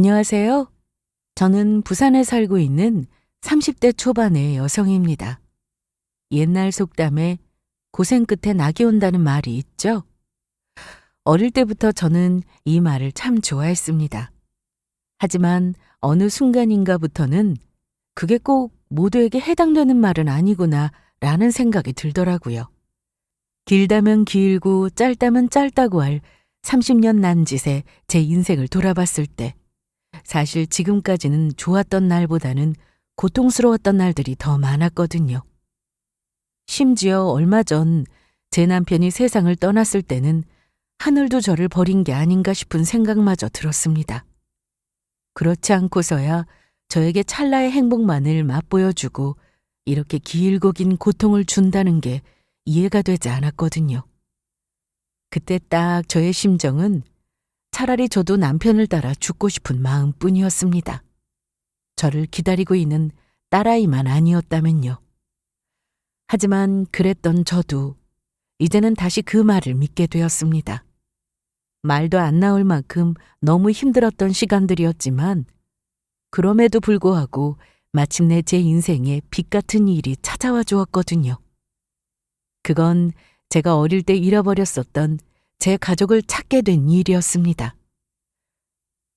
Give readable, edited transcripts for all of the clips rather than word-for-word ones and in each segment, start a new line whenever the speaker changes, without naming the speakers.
안녕하세요. 저는 부산에 살고 있는 30대 초반의 여성입니다. 옛날 속담에 고생 끝에 낙이 온다는 말이 있죠? 어릴 때부터 저는 이 말을 참 좋아했습니다. 하지만 어느 순간인가부터는 그게 꼭 모두에게 해당되는 말은 아니구나 라는 생각이 들더라고요. 길다면 길고 짧다면 짧다고 할 30년 남짓의 제 인생을 돌아봤을 때 사실 지금까지는 좋았던 날보다는 고통스러웠던 날들이 더 많았거든요. 심지어 얼마 전 제 남편이 세상을 떠났을 때는 하늘도 저를 버린 게 아닌가 싶은 생각마저 들었습니다. 그렇지 않고서야 저에게 찰나의 행복만을 맛보여주고 이렇게 길고 긴 고통을 준다는 게 이해가 되지 않았거든요. 그때 딱 저의 심정은 차라리 저도 남편을 따라 죽고 싶은 마음뿐이었습니다. 저를 기다리고 있는 딸아이만 아니었다면요. 하지만 그랬던 저도 이제는 다시 그 말을 믿게 되었습니다. 말도 안 나올 만큼 너무 힘들었던 시간들이었지만 그럼에도 불구하고 마침내 제 인생에 빛 같은 일이 찾아와 주었거든요. 그건 제가 어릴 때 잃어버렸었던 제 가족을 찾게 된 일이었습니다.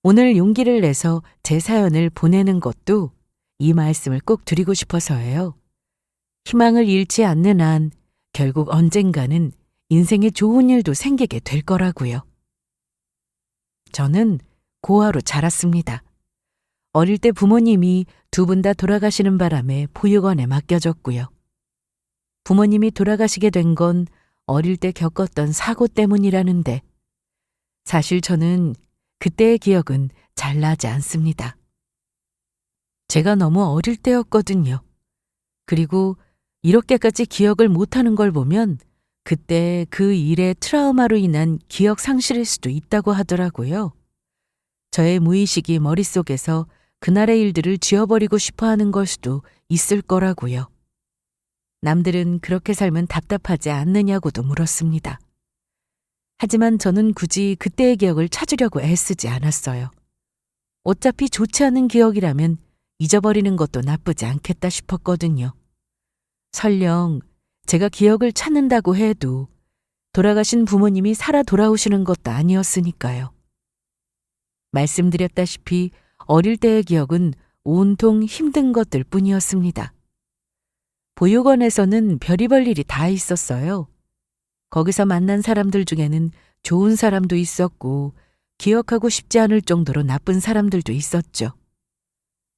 오늘 용기를 내서 제 사연을 보내는 것도 이 말씀을 꼭 드리고 싶어서예요. 희망을 잃지 않는 한 결국 언젠가는 인생에 좋은 일도 생기게 될 거라고요. 저는 고아로 자랐습니다. 어릴 때 부모님이 두 분 다 돌아가시는 바람에 보육원에 맡겨졌고요. 부모님이 돌아가시게 된 건 어릴 때 겪었던 사고 때문이라는데 사실 저는 그때의 기억은 잘 나지 않습니다. 제가 너무 어릴 때였거든요. 그리고 이렇게까지 기억을 못하는 걸 보면 그때 그 일의 트라우마로 인한 기억 상실일 수도 있다고 하더라고요. 저의 무의식이 머릿속에서 그날의 일들을 지워버리고 싶어 하는 걸 수도 있을 거라고요. 남들은 그렇게 살면 답답하지 않느냐고도 물었습니다. 하지만 저는 굳이 그때의 기억을 찾으려고 애쓰지 않았어요. 어차피 좋지 않은 기억이라면 잊어버리는 것도 나쁘지 않겠다 싶었거든요. 설령 제가 기억을 찾는다고 해도 돌아가신 부모님이 살아 돌아오시는 것도 아니었으니까요. 말씀드렸다시피 어릴 때의 기억은 온통 힘든 것들 뿐이었습니다. 보육원에서는 별의별 일이 다 있었어요. 거기서 만난 사람들 중에는 좋은 사람도 있었고 기억하고 싶지 않을 정도로 나쁜 사람들도 있었죠.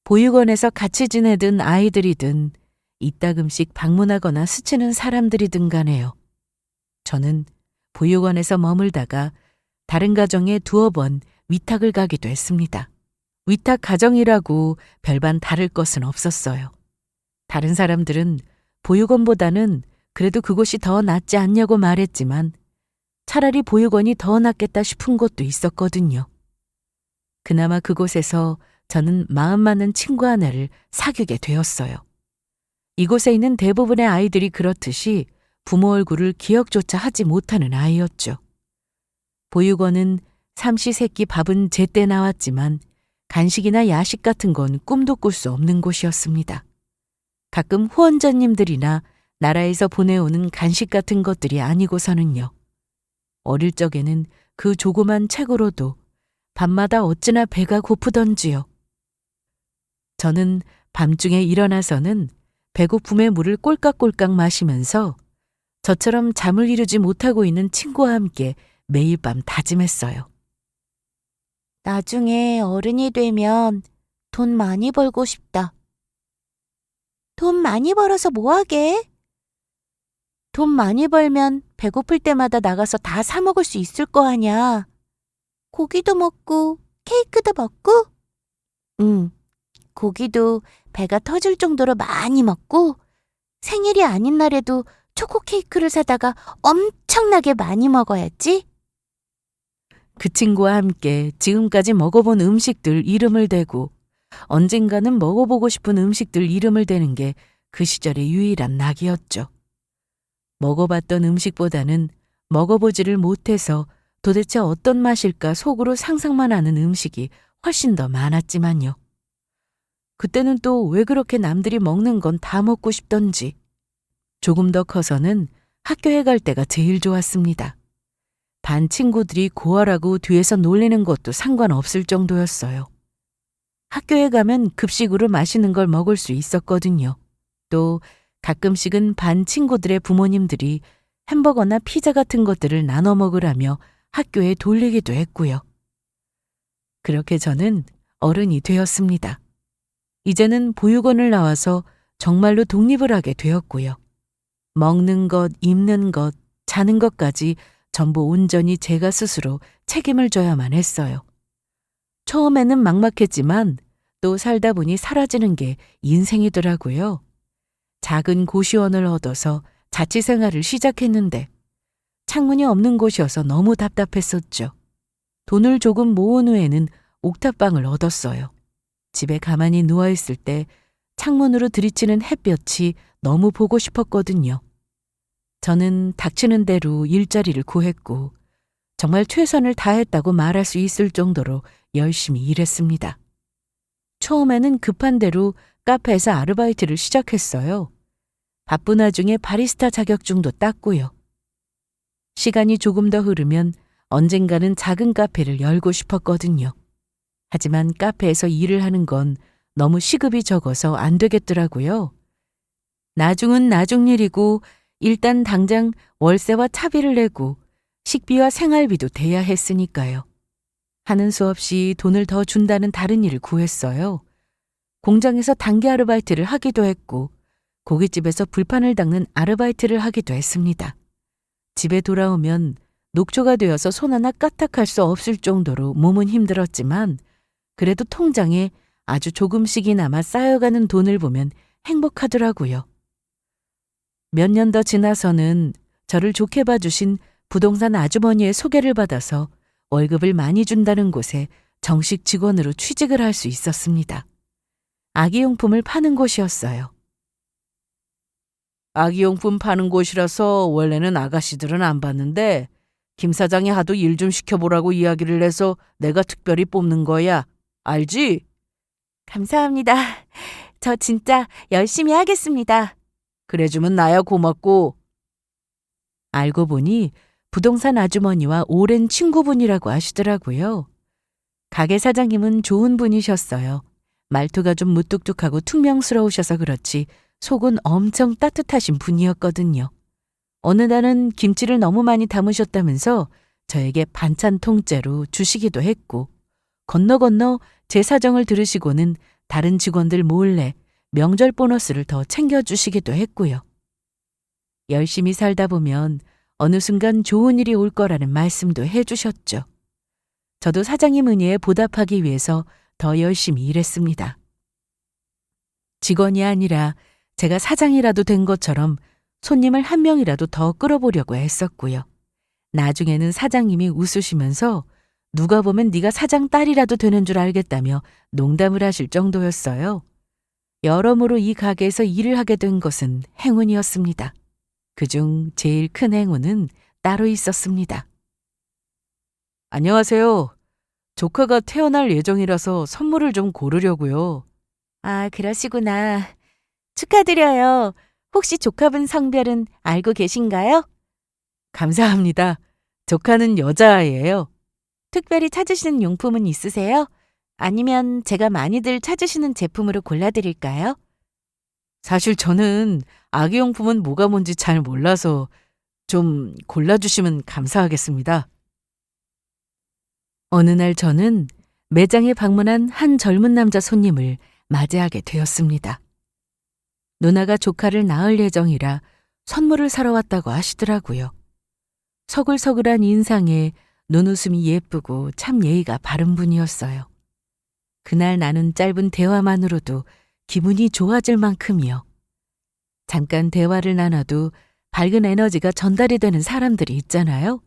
보육원에서 같이 지내든 아이들이든 이따금씩 방문하거나 스치는 사람들이든 간에요. 저는 보육원에서 머물다가 다른 가정에 두어 번 위탁을 가기도 했습니다. 위탁 가정이라고 별반 다를 것은 없었어요. 다른 사람들은 보육원보다는 그래도 그곳이 더 낫지 않냐고 말했지만 차라리 보육원이 더 낫겠다 싶은 곳도 있었거든요. 그나마 그곳에서 저는 마음 맞는 친구 하나를 사귀게 되었어요. 이곳에 있는 대부분의 아이들이 그렇듯이 부모 얼굴을 기억조차 하지 못하는 아이였죠. 보육원은 삼시세끼 밥은 제때 나왔지만 간식이나 야식 같은 건 꿈도 꿀 수 없는 곳이었습니다. 가끔 후원자님들이나 나라에서 보내오는 간식 같은 것들이 아니고서는요. 어릴 적에는 그 조그만 책으로도 밤마다 어찌나 배가 고프던지요. 저는 밤중에 일어나서는 배고픔에 물을 꼴깍꼴깍 마시면서 저처럼 잠을 이루지 못하고 있는 친구와 함께 매일 밤 다짐했어요.
나중에 어른이 되면 돈 많이 벌고 싶다. 돈 많이 벌어서 뭐 하게? 돈 많이 벌면 배고플 때마다 나가서 다 사 먹을 수 있을 거 아냐. 고기도 먹고 케이크도 먹고. 고기도 배가 터질 정도로 많이 먹고 생일이 아닌 날에도 초코 케이크를 사다가 엄청나게 많이 먹어야지.
그 친구와 함께 지금까지 먹어본 음식들 이름을 대고 언젠가는 먹어보고 싶은 음식들 이름을 대는 게 그 시절의 유일한 낙이었죠. 먹어봤던 음식보다는 먹어보지를 못해서 도대체 어떤 맛일까 속으로 상상만 하는 음식이 훨씬 더 많았지만요. 그때는 또 왜 그렇게 남들이 먹는 건 다 먹고 싶던지 조금 더 커서는 학교에 갈 때가 제일 좋았습니다. 반 친구들이 고하라고 뒤에서 놀리는 것도 상관없을 정도였어요. 학교에 가면 급식으로 맛있는 걸 먹을 수 있었거든요. 또 가끔씩은 반 친구들의 부모님들이 햄버거나 피자 같은 것들을 나눠 먹으라며 학교에 돌리기도 했고요. 그렇게 저는 어른이 되었습니다. 이제는 보육원을 나와서 정말로 독립을 하게 되었고요. 먹는 것, 입는 것, 자는 것까지 전부 온전히 제가 스스로 책임을 져야만 했어요. 처음에는 막막했지만 또 살다 보니 사라지는 게 인생이더라고요. 작은 고시원을 얻어서 자취생활을 시작했는데 창문이 없는 곳이어서 너무 답답했었죠. 돈을 조금 모은 후에는 옥탑방을 얻었어요. 집에 가만히 누워있을 때 창문으로 들이치는 햇볕이 너무 보고 싶었거든요. 저는 닥치는 대로 일자리를 구했고 정말 최선을 다했다고 말할 수 있을 정도로 열심히 일했습니다. 처음에는 급한 대로 카페에서 아르바이트를 시작했어요. 바쁜 와중에 바리스타 자격증도 땄고요. 시간이 조금 더 흐르면 언젠가는 작은 카페를 열고 싶었거든요. 하지만 카페에서 일을 하는 건 너무 시급이 적어서 안 되겠더라고요. 나중은 나중 일이고 일단 당장 월세와 차비를 내고 식비와 생활비도 대야 했으니까요. 하는 수 없이 돈을 더 준다는 다른 일을 구했어요. 공장에서 단기 아르바이트를 하기도 했고 고깃집에서 불판을 닦는 아르바이트를 하기도 했습니다. 집에 돌아오면 녹초가 되어서 손 하나 까딱할 수 없을 정도로 몸은 힘들었지만 그래도 통장에 아주 조금씩이나마 쌓여가는 돈을 보면 행복하더라고요. 몇 년 더 지나서는 저를 좋게 봐주신 부동산 아주머니의 소개를 받아서 월급을 많이 준다는 곳에 정식 직원으로 취직을 할 수 있었습니다. 아기용품을 파는 곳이었어요. 아기용품 파는 곳이라서 원래는 아가씨들은 안 봤는데 김 사장이 하도 일 좀 시켜보라고 이야기를 해서 내가 특별히 뽑는 거야. 알지?
감사합니다. 저 진짜 열심히 하겠습니다.
그래주면 나야 고맙고. 알고 보니 부동산 아주머니와 오랜 친구분이라고 하시더라고요. 가게 사장님은 좋은 분이셨어요. 말투가 좀 무뚝뚝하고 퉁명스러우셔서 그렇지 속은 엄청 따뜻하신 분이었거든요. 어느 날은 김치를 너무 많이 담으셨다면서 저에게 반찬 통째로 주시기도 했고 건너 제 사정을 들으시고는 다른 직원들 몰래 명절 보너스를 더 챙겨주시기도 했고요. 열심히 살다 보면 어느 순간 좋은 일이 올 거라는 말씀도 해주셨죠. 저도 사장님 은혜에 보답하기 위해서 더 열심히 일했습니다. 직원이 아니라 제가 사장이라도 된 것처럼 손님을 한 명이라도 더 끌어보려고 했었고요. 나중에는 사장님이 웃으시면서 누가 보면 네가 사장 딸이라도 되는 줄 알겠다며 농담을 하실 정도였어요. 여러모로 이 가게에서 일을 하게 된 것은 행운이었습니다. 그중 제일 큰 행운은 따로 있었습니다. 안녕하세요. 조카가 태어날 예정이라서 선물을 좀 고르려고요.
아, 그러시구나. 축하드려요. 혹시 조카분 성별은 알고 계신가요?
감사합니다. 조카는 여자아이예요.
특별히 찾으시는 용품은 있으세요? 아니면 제가 많이들 찾으시는 제품으로 골라드릴까요?
사실 저는 아기용품은 뭐가 뭔지 잘 몰라서 좀 골라주시면 감사하겠습니다. 어느 날 저는 매장에 방문한 한 젊은 남자 손님을 맞이하게 되었습니다. 누나가 조카를 낳을 예정이라 선물을 사러 왔다고 하시더라고요. 서글서글한 인상에 눈웃음이 예쁘고 참 예의가 바른 분이었어요. 그날 나눈 짧은 대화만으로도 기분이 좋아질 만큼이요. 잠깐 대화를 나눠도 밝은 에너지가 전달이 되는 사람들이 있잖아요.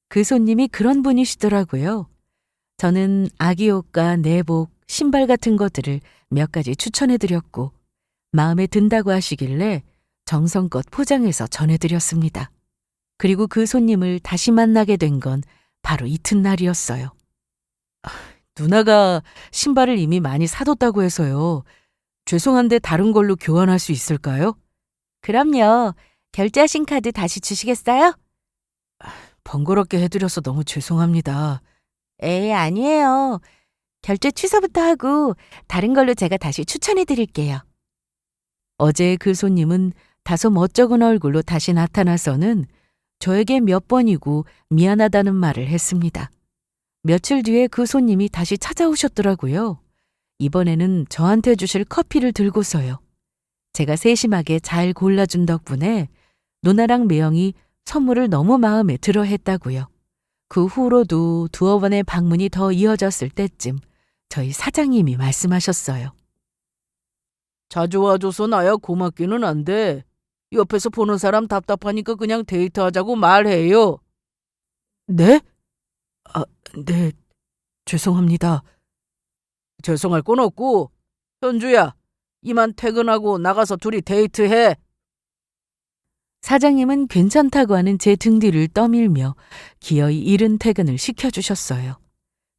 그 손님이 그런 분이시더라고요. 저는 아기 옷과 내복, 신발 같은 것들을 몇 가지 추천해드렸고 마음에 든다고 하시길래 정성껏 포장해서 전해드렸습니다. 그리고 그 손님을 다시 만나게 된 건 바로 이튿날이었어요. 누나가 신발을 이미 많이 사뒀다고 해서요. 죄송한데 다른 걸로 교환할 수 있을까요?
그럼요. 결제하신 카드 다시 주시겠어요?
번거롭게 해드려서 너무 죄송합니다.
에이, 아니에요. 결제 취소부터 하고 다른 걸로 제가 다시 추천해 드릴게요.
어제 그 손님은 다소 멋쩍은 얼굴로 다시 나타나서는 저에게 몇 번이고 미안하다는 말을 했습니다. 며칠 뒤에 그 손님이 다시 찾아오셨더라고요. 이번에는 저한테 주실 커피를 들고서요. 제가 세심하게 잘 골라준 덕분에 누나랑 매형이 선물을 너무 마음에 들어 했다고요. 그 후로도 두어 번의 방문이 더 이어졌을 때쯤 저희 사장님이 말씀하셨어요. 자주 와줘서 나야 고맙기는 한데 옆에서 보는 사람 답답하니까 그냥 데이트하자고 말해요. 네? 네, 죄송합니다. 죄송할 건 없고 현주야, 이만 퇴근하고 나가서 둘이 데이트해. 사장님은 괜찮다고 하는 제 등 뒤를 떠밀며 기어이 이른 퇴근을 시켜주셨어요.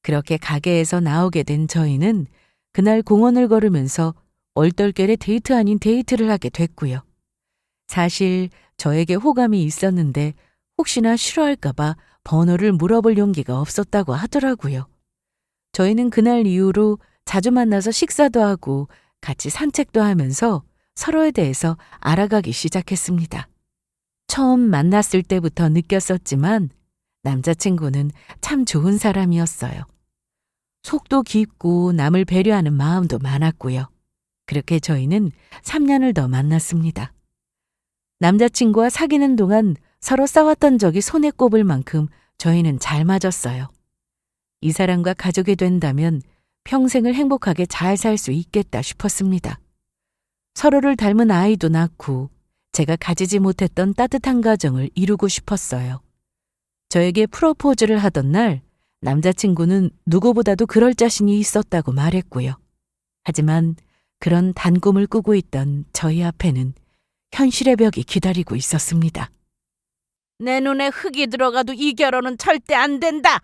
그렇게 가게에서 나오게 된 저희는 그날 공원을 걸으면서 얼떨결에 데이트 아닌 데이트를 하게 됐고요. 사실 저에게 호감이 있었는데 혹시나 싫어할까봐 번호를 물어볼 용기가 없었다고 하더라고요. 저희는 그날 이후로 자주 만나서 식사도 하고 같이 산책도 하면서 서로에 대해서 알아가기 시작했습니다. 처음 만났을 때부터 느꼈었지만 남자친구는 참 좋은 사람이었어요. 속도 깊고 남을 배려하는 마음도 많았고요. 그렇게 저희는 3년을 더 만났습니다. 남자친구와 사귀는 동안 서로 싸웠던 적이 손에 꼽을 만큼 저희는 잘 맞았어요. 이 사람과 가족이 된다면 평생을 행복하게 잘 살 수 있겠다 싶었습니다. 서로를 닮은 아이도 낳고 제가 가지지 못했던 따뜻한 가정을 이루고 싶었어요. 저에게 프로포즈를 하던 날 남자친구는 누구보다도 그럴 자신이 있었다고 말했고요. 하지만 그런 단꿈을 꾸고 있던 저희 앞에는 현실의 벽이 기다리고 있었습니다. 내 눈에 흙이 들어가도 이 결혼은 절대 안 된다.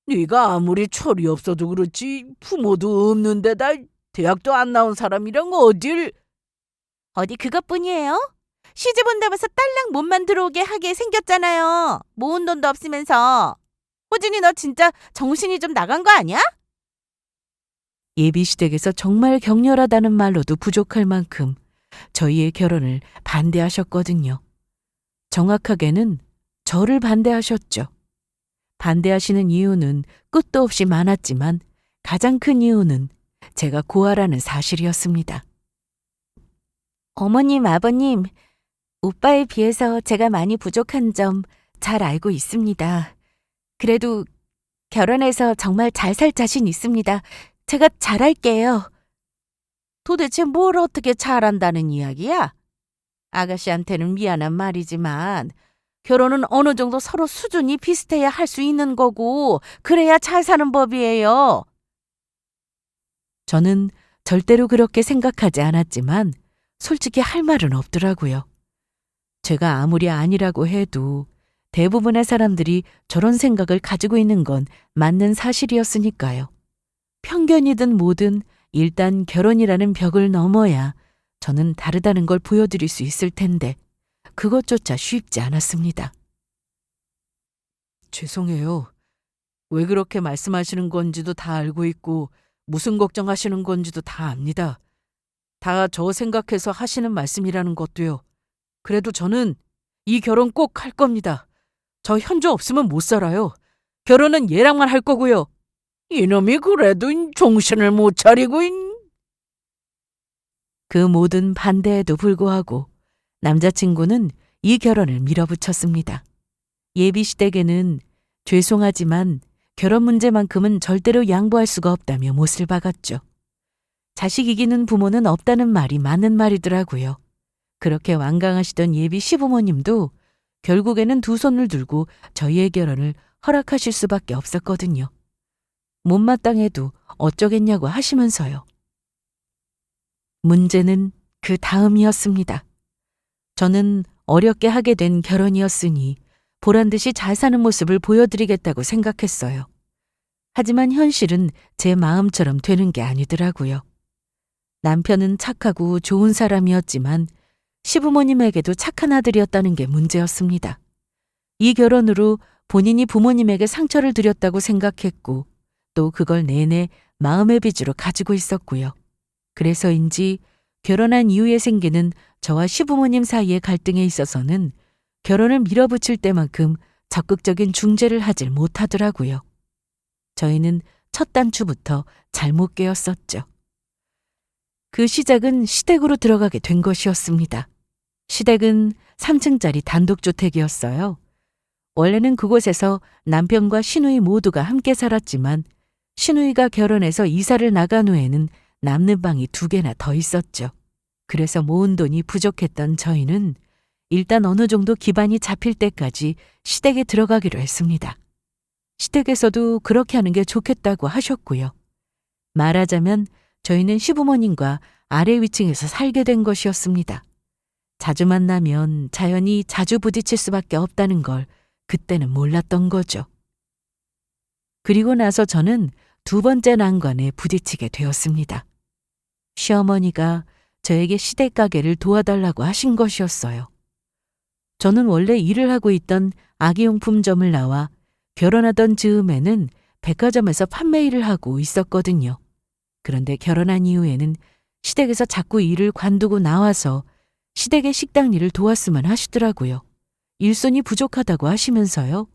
네가 아무리 철이 없어도 그렇지 부모도 없는 데다 대학도 안 나온 사람이랑
어디 그것뿐이에요? 시집 온다면서 딸랑 몸만 들어오게 하게 생겼잖아요. 모은 돈도 없으면서. 호진이 너 진짜 정신이 좀 나간 거 아니야?
예비시댁에서 정말 격렬하다는 말로도 부족할 만큼 저희의 결혼을 반대하셨거든요. 정확하게는 저를 반대하셨죠. 반대하시는 이유는 끝도 없이 많았지만 가장 큰 이유는 제가 고아라는 사실이었습니다.
어머님, 아버님, 오빠에 비해서 제가 많이 부족한 점 잘 알고 있습니다. 그래도 결혼해서 정말 잘 살 자신 있습니다. 제가 잘할게요.
도대체 뭘 어떻게 잘한다는 이야기야? 아가씨한테는 미안한 말이지만 결혼은 어느 정도 서로 수준이 비슷해야 할 수 있는 거고 그래야 잘 사는 법이에요. 저는 절대로 그렇게 생각하지 않았지만 솔직히 할 말은 없더라고요. 제가 아무리 아니라고 해도 대부분의 사람들이 저런 생각을 가지고 있는 건 맞는 사실이었으니까요. 편견이든 뭐든 일단 결혼이라는 벽을 넘어야 저는 다르다는 걸 보여드릴 수 있을 텐데 그것조차 쉽지 않았습니다. 죄송해요. 왜 그렇게 말씀하시는 건지도 다 알고 있고 무슨 걱정하시는 건지도 다 압니다. 다 저 생각해서 하시는 말씀이라는 것도요. 그래도 저는 이 결혼 꼭 할 겁니다. 저 현주 없으면 못 살아요. 결혼은 얘랑만 할 거고요. 이놈이 그래도 정신을 못 차리고 그 모든 반대에도 불구하고 남자친구는 이 결혼을 밀어붙였습니다. 예비시댁에는 죄송하지만 결혼 문제만큼은 절대로 양보할 수가 없다며 못을 박았죠. 자식 이기는 부모는 없다는 말이 맞는 말이더라고요. 그렇게 완강하시던 예비 시부모님도 결국에는 두 손을 들고 저희의 결혼을 허락하실 수밖에 없었거든요. 못마땅해도 어쩌겠냐고 하시면서요. 문제는 그 다음이었습니다. 저는 어렵게 하게 된 결혼이었으니 보란듯이 잘 사는 모습을 보여드리겠다고 생각했어요. 하지만 현실은 제 마음처럼 되는 게 아니더라고요. 남편은 착하고 좋은 사람이었지만 시부모님에게도 착한 아들이었다는 게 문제였습니다. 이 결혼으로 본인이 부모님에게 상처를 드렸다고 생각했고 또 그걸 내내 마음의 빚으로 가지고 있었고요. 그래서인지 결혼한 이후에 생기는 저와 시부모님 사이의 갈등에 있어서는 결혼을 밀어붙일 때만큼 적극적인 중재를 하질 못하더라고요. 저희는 첫 단추부터 잘못 깨었었죠. 그 시작은 시댁으로 들어가게 된 것이었습니다. 시댁은 3층짜리 단독주택이었어요. 원래는 그곳에서 남편과 시누이 모두가 함께 살았지만 시누이가 결혼해서 이사를 나간 후에는 남는 방이 2개나 더 있었죠. 그래서 모은 돈이 부족했던 저희는 일단 어느 정도 기반이 잡힐 때까지 시댁에 들어가기로 했습니다. 시댁에서도 그렇게 하는 게 좋겠다고 하셨고요. 말하자면 저희는 시부모님과 아래 위층에서 살게 된 것이었습니다. 자주 만나면 자연히 자주 부딪힐 수밖에 없다는 걸 그때는 몰랐던 거죠. 그리고 나서 저는 2번째 난관에 부딪히게 되었습니다. 시어머니가 저에게 시댁 가게를 도와달라고 하신 것이었어요. 저는 원래 일을 하고 있던 아기용품점을 나와 결혼하던 즈음에는 백화점에서 판매 일을 하고 있었거든요. 그런데 결혼한 이후에는 시댁에서 자꾸 일을 관두고 나와서 시댁의 식당 일을 도왔으면 하시더라고요. 일손이 부족하다고 하시면서요.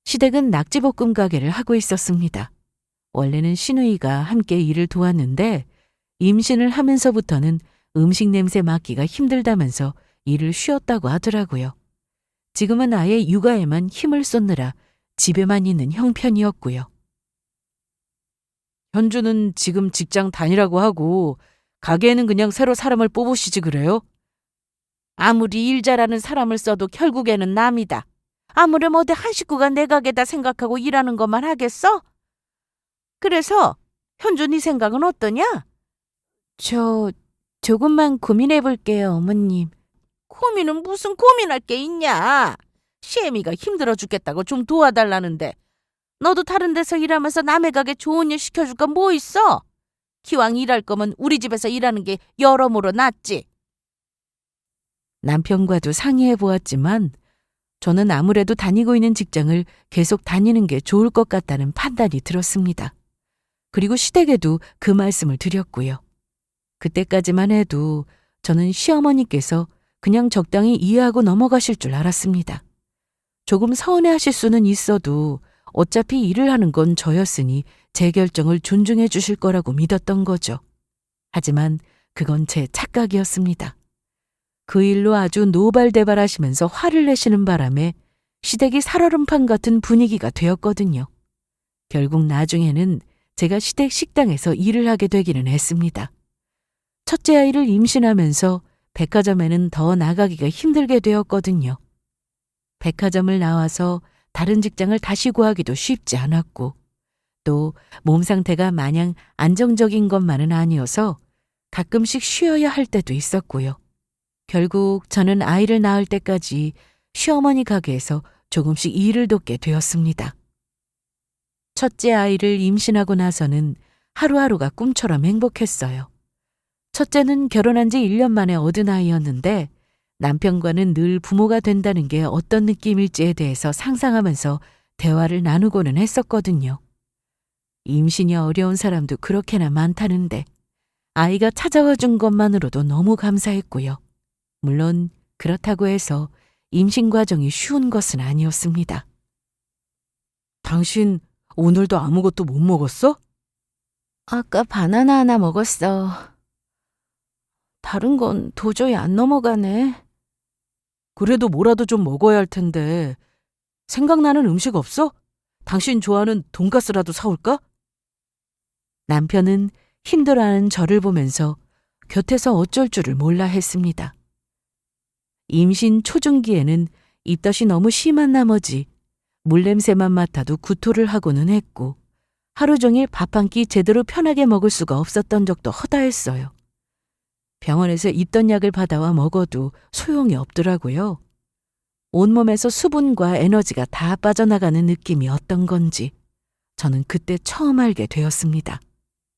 시댁은 낙지볶음 가게를 하고 있었습니다. 원래는 시누이가 함께 일을 도왔는데 임신을 하면서부터는 음식 냄새 맡기가 힘들다면서 일을 쉬었다고 하더라고요. 지금은 아예 육아에만 힘을 쏟느라 집에만 있는 형편이었고요. 현주는 지금 직장 다니라고 하고 가게에는 그냥 새로 사람을 뽑으시지 그래요?
아무리 일 잘하는 사람을 써도 결국에는 남이다. 아무렴 어디 한 식구가 내 가게다 생각하고 일하는 것만 하겠어? 그래서 현주 네 생각은 어떠냐?
조금만 고민해 볼게요, 어머님.
고민은 무슨 고민할 게 있냐? 시애미가 힘들어 죽겠다고 좀 도와달라는데 너도 다른 데서 일하면서 남의 가게 좋은 일 시켜줄 건 뭐 있어? 기왕 일할 거면 우리 집에서 일하는 게 여러모로 낫지.
남편과도 상의해 보았지만 저는 아무래도 다니고 있는 직장을 계속 다니는 게 좋을 것 같다는 판단이 들었습니다. 그리고 시댁에도 그 말씀을 드렸고요. 그때까지만 해도 저는 시어머니께서 그냥 적당히 이해하고 넘어가실 줄 알았습니다. 조금 서운해하실 수는 있어도 어차피 일을 하는 건 저였으니 제 결정을 존중해 주실 거라고 믿었던 거죠. 하지만 그건 제 착각이었습니다. 그 일로 아주 노발대발하시면서 화를 내시는 바람에 시댁이 살얼음판 같은 분위기가 되었거든요. 결국 나중에는 제가 시댁 식당에서 일을 하게 되기는 했습니다. 첫째 아이를 임신하면서 백화점에는 더 나가기가 힘들게 되었거든요. 백화점을 나와서 다른 직장을 다시 구하기도 쉽지 않았고 또 몸 상태가 마냥 안정적인 것만은 아니어서 가끔씩 쉬어야 할 때도 있었고요. 결국 저는 아이를 낳을 때까지 시어머니 가게에서 조금씩 일을 돕게 되었습니다. 첫째 아이를 임신하고 나서는 하루하루가 꿈처럼 행복했어요. 첫째는 결혼한 지 1년 만에 얻은 아이였는데 남편과는 늘 부모가 된다는 게 어떤 느낌일지에 대해서 상상하면서 대화를 나누고는 했었거든요. 임신이 어려운 사람도 그렇게나 많다는데 아이가 찾아와 준 것만으로도 너무 감사했고요. 물론 그렇다고 해서 임신 과정이 쉬운 것은 아니었습니다. 당신 오늘도 아무것도 못 먹었어?
아까 바나나 하나 먹었어. 다른 건 도저히 안 넘어가네.
그래도 뭐라도 좀 먹어야 할 텐데 생각나는 음식 없어? 당신 좋아하는 돈가스라도 사올까? 남편은 힘들어하는 저를 보면서 곁에서 어쩔 줄을 몰라 했습니다. 임신 초중기에는 입덧이 너무 심한 나머지 물냄새만 맡아도 구토를 하고는 했고 하루 종일 밥 한 끼 제대로 편하게 먹을 수가 없었던 적도 허다했어요. 병원에서 입덧 약을 받아와 먹어도 소용이 없더라고요. 온몸에서 수분과 에너지가 다 빠져나가는 느낌이 어떤 건지 저는 그때 처음 알게 되었습니다.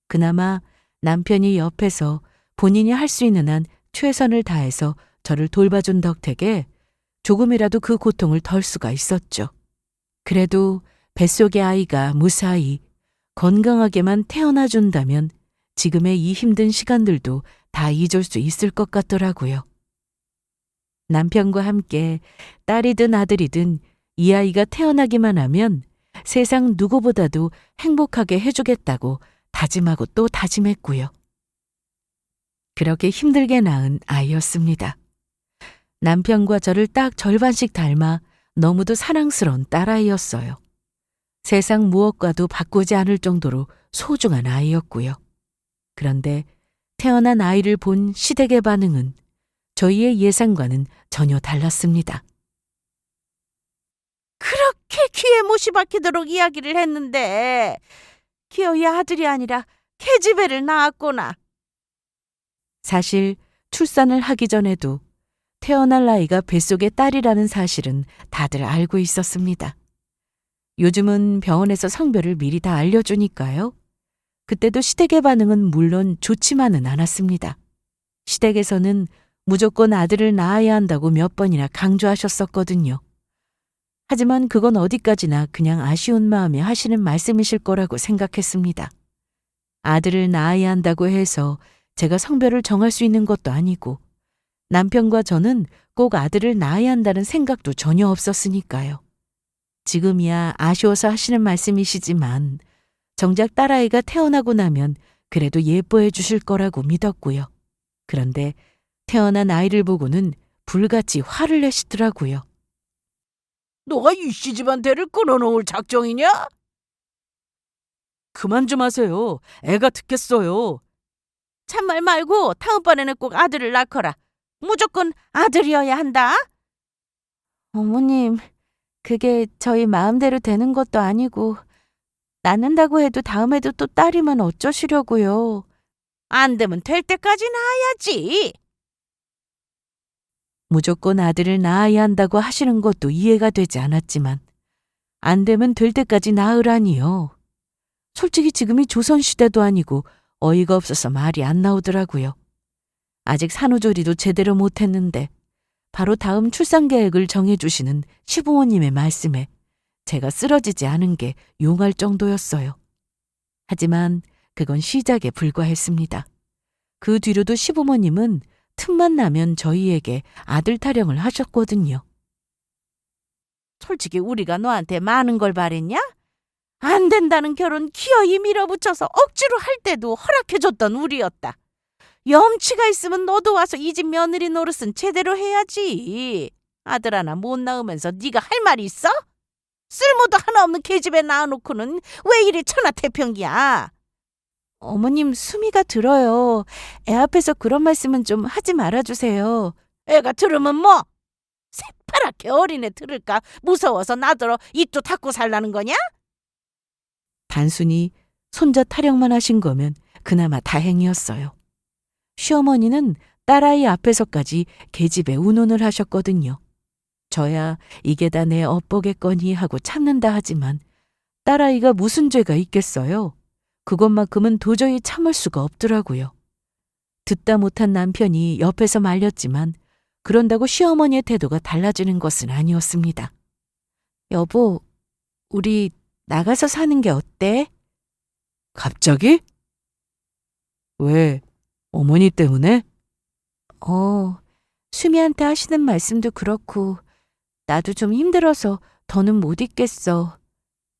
그나마 남편이 옆에서 본인이 할 수 있는 한 최선을 다해서 저를 돌봐준 덕택에 조금이라도 그 고통을 덜 수가 있었죠. 그래도 뱃속의 아이가 무사히 건강하게만 태어나 준다면 지금의 이 힘든 시간들도 다 잊을 수 있을 것 같더라고요. 남편과 함께 딸이든 아들이든 이 아이가 태어나기만 하면 세상 누구보다도 행복하게 해주겠다고 다짐하고 또 다짐했고요. 그렇게 힘들게 낳은 아이였습니다. 남편과 저를 딱 절반씩 닮아 너무도 사랑스러운 딸아이였어요. 세상 무엇과도 바꾸지 않을 정도로 소중한 아이였고요. 그런데 태어난 아이를 본 시댁의 반응은 저희의 예상과는 전혀 달랐습니다.
그렇게 귀에 못이 박히도록 이야기를 했는데 기어이 아들이 아니라 계집애를 낳았구나.
사실 출산을 하기 전에도 태어날 아이가 뱃속의 딸이라는 사실은 다들 알고 있었습니다. 요즘은 병원에서 성별을 미리 다 알려주니까요. 그때도 시댁의 반응은 물론 좋지만은 않았습니다. 시댁에서는 무조건 아들을 낳아야 한다고 몇 번이나 강조하셨었거든요. 하지만 그건 어디까지나 그냥 아쉬운 마음에 하시는 말씀이실 거라고 생각했습니다. 아들을 낳아야 한다고 해서 제가 성별을 정할 수 있는 것도 아니고 남편과 저는 꼭 아들을 낳아야 한다는 생각도 전혀 없었으니까요. 지금이야 아쉬워서 하시는 말씀이시지만 정작 딸아이가 태어나고 나면 그래도 예뻐해 주실 거라고 믿었고요. 그런데 태어난 아이를 보고는 불같이 화를 내시더라고요.
너가 이씨 집안 대를 끊어놓을 작정이냐?
그만 좀 하세요. 애가 듣겠어요.
참말 말고 다음번에는 꼭 아들을 낳거라. 무조건 아들이어야 한다. 어머님, 그게 저희 마음대로 되는 것도 아니고 낳는다고 해도 다음에도 또 딸이면 어쩌시려고요. 안 되면 될 때까지 낳아야지.
무조건 아들을 낳아야 한다고 하시는 것도 이해가 되지 않았지만 안 되면 될 때까지 낳으라니요. 솔직히 지금이 조선시대도 아니고 어이가 없어서 말이 안 나오더라고요. 아직 산후조리도 제대로 못했는데 바로 다음 출산 계획을 정해주시는 시부모님의 말씀에 제가 쓰러지지 않은 게 용할 정도였어요. 하지만 그건 시작에 불과했습니다. 그 뒤로도 시부모님은 틈만 나면 저희에게 아들 타령을 하셨거든요.
솔직히 우리가 너한테 많은 걸 바랬냐? 안 된다는 결혼 기어이 밀어붙여서 억지로 할 때도 허락해줬던 우리였다. 염치가 있으면 너도 와서 이 집 며느리 노릇은 제대로 해야지. 아들 하나 못 낳으면서 네가 할 말이 있어? 쓸모도 하나 없는 계집애 낳아놓고는 왜 이리 천하태평이야? 어머님 수미가 들어요. 애 앞에서 그런 말씀은 좀 하지 말아주세요. 애가 들으면 뭐? 새파랗게 어린애 들을까 무서워서 나더러 입도 닫고 살라는 거냐?
단순히 손자 타령만 하신 거면 그나마 다행이었어요. 시어머니는 딸아이 앞에서까지 계집애 운운을 하셨거든요. 저야 이게 다 내 업보겠거니 하고 참는다 하지만 딸아이가 무슨 죄가 있겠어요. 그것만큼은 도저히 참을 수가 없더라고요. 듣다 못한 남편이 옆에서 말렸지만 그런다고 시어머니의 태도가 달라지는 것은 아니었습니다. 여보, 우리 나가서 사는 게 어때? 갑자기? 왜? 어머니 때문에? 수미한테 하시는 말씀도 그렇고 나도 좀 힘들어서 더는 못 있겠어.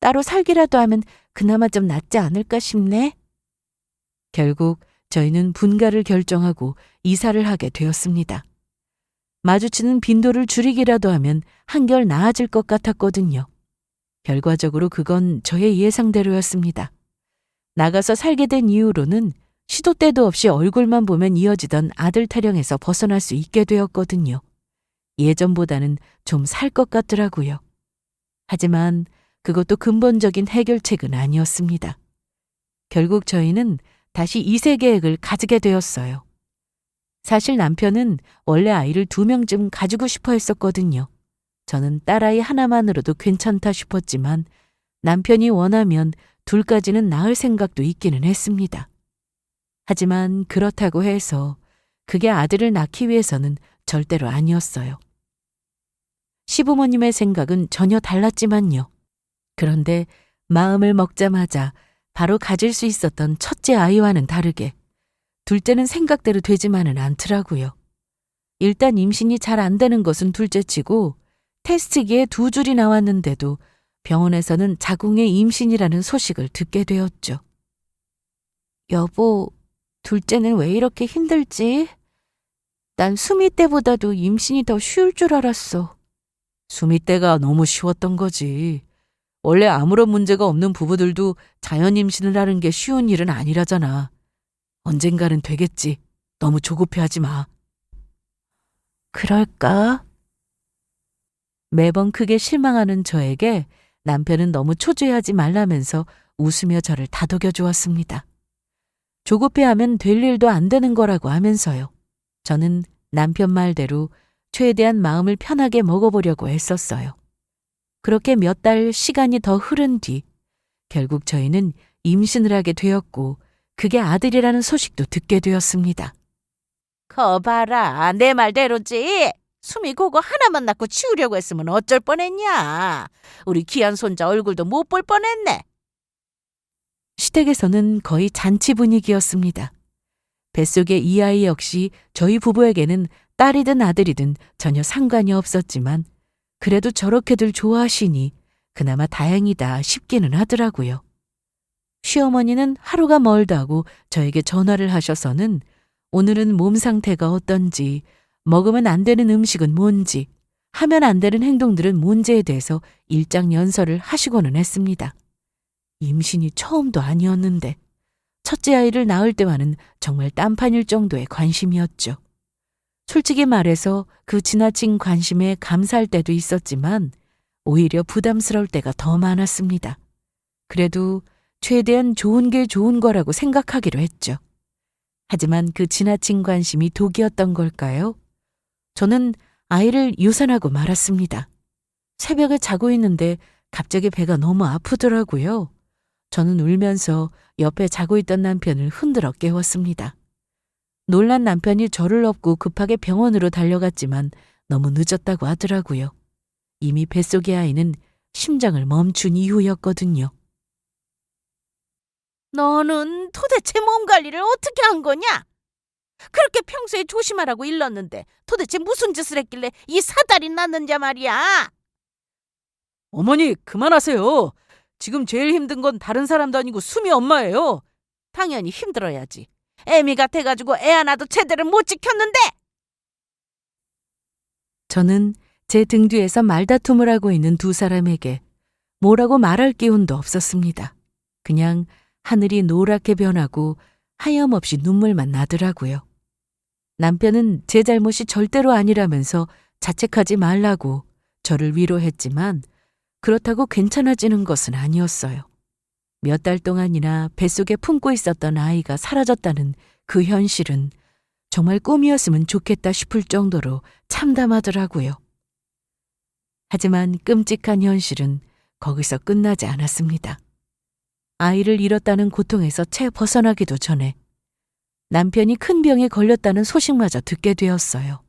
따로 살기라도 하면 그나마 좀 낫지 않을까 싶네. 결국 저희는 분가를 결정하고 이사를 하게 되었습니다. 마주치는 빈도를 줄이기라도 하면 한결 나아질 것 같았거든요. 결과적으로 그건 저의 예상대로였습니다. 나가서 살게 된 이후로는 시도 때도 없이 얼굴만 보면 이어지던 아들 타령에서 벗어날 수 있게 되었거든요. 예전보다는 좀 살 것 같더라고요. 하지만 그것도 근본적인 해결책은 아니었습니다. 결국 저희는 다시 2세 계획을 가지게 되었어요. 사실 남편은 원래 아이를 2명쯤 가지고 싶어 했었거든요. 저는 딸아이 하나만으로도 괜찮다 싶었지만 남편이 원하면 둘까지는 낳을 생각도 있기는 했습니다. 하지만 그렇다고 해서 그게 아들을 낳기 위해서는 절대로 아니었어요. 시부모님의 생각은 전혀 달랐지만요. 그런데 마음을 먹자마자 바로 가질 수 있었던 첫째 아이와는 다르게 둘째는 생각대로 되지만은 않더라고요. 일단 임신이 잘 안 되는 것은 둘째치고 테스트기에 2줄이 나왔는데도 병원에서는 자궁의 임신이라는 소식을 듣게 되었죠. 여보, 둘째는 왜 이렇게 힘들지? 난 수미 때보다도 임신이 더 쉬울 줄 알았어. 수미 때가 너무 쉬웠던 거지. 원래 아무런 문제가 없는 부부들도 자연 임신을 하는 게 쉬운 일은 아니라잖아. 언젠가는 되겠지. 너무 조급해하지 마. 그럴까? 매번 크게 실망하는 저에게 남편은 너무 초조해하지 말라면서 웃으며 저를 다독여 주었습니다. 조급해하면 될 일도 안 되는 거라고 하면서요. 저는 남편 말대로 최대한 마음을 편하게 먹어보려고 했었어요. 그렇게 몇 달 시간이 더 흐른 뒤 결국 저희는 임신을 하게 되었고 그게 아들이라는 소식도 듣게 되었습니다.
거봐라, 내 말대로지. 수미 그거 하나만 낳고 치우려고 했으면 어쩔 뻔했냐. 우리 귀한 손자 얼굴도 못 볼 뻔했네.
시댁에서는 거의 잔치 분위기였습니다. 뱃속의 이 아이 역시 저희 부부에게는 딸이든 아들이든 전혀 상관이 없었지만 그래도 저렇게들 좋아하시니 그나마 다행이다 싶기는 하더라고요. 시어머니는 하루가 멀다고 저에게 전화를 하셔서는 오늘은 몸 상태가 어떤지, 먹으면 안 되는 음식은 뭔지, 하면 안 되는 행동들은 뭔지에 대해서 일장연설을 하시고는 했습니다. 임신이 처음도 아니었는데 첫째 아이를 낳을 때와는 정말 딴판일 정도의 관심이었죠. 솔직히 말해서 그 지나친 관심에 감사할 때도 있었지만 오히려 부담스러울 때가 더 많았습니다. 그래도 최대한 좋은 게 좋은 거라고 생각하기로 했죠. 하지만 그 지나친 관심이 독이었던 걸까요? 저는 아이를 유산하고 말았습니다. 새벽에 자고 있는데 갑자기 배가 너무 아프더라고요. 저는 울면서 옆에 자고 있던 남편을 흔들어 깨웠습니다. 놀란 남편이 저를 업고 급하게 병원으로 달려갔지만 너무 늦었다고 하더라고요. 이미 뱃속의 아이는 심장을 멈춘 이후였거든요.
너는 도대체 몸 관리를 어떻게 한 거냐? 그렇게 평소에 조심하라고 일렀는데 도대체 무슨 짓을 했길래 이 사달이 났는지 말이야.
어머니, 그만하세요. 지금 제일 힘든 건 다른 사람도 아니고 수미 엄마예요.
당연히 힘들어야지. 애미 같아가지고 애 하나도 제대로 못 지켰는데.
저는 제 등 뒤에서 말다툼을 하고 있는 두 사람에게 뭐라고 말할 기운도 없었습니다. 그냥 하늘이 노랗게 변하고 하염없이 눈물만 나더라고요. 남편은 제 잘못이 절대로 아니라면서 자책하지 말라고 저를 위로했지만 그렇다고 괜찮아지는 것은 아니었어요. 몇 달 동안이나 뱃속에 품고 있었던 아이가 사라졌다는 그 현실은 정말 꿈이었으면 좋겠다 싶을 정도로 참담하더라고요. 하지만 끔찍한 현실은 거기서 끝나지 않았습니다. 아이를 잃었다는 고통에서 채 벗어나기도 전에 남편이 큰 병에 걸렸다는 소식마저 듣게 되었어요.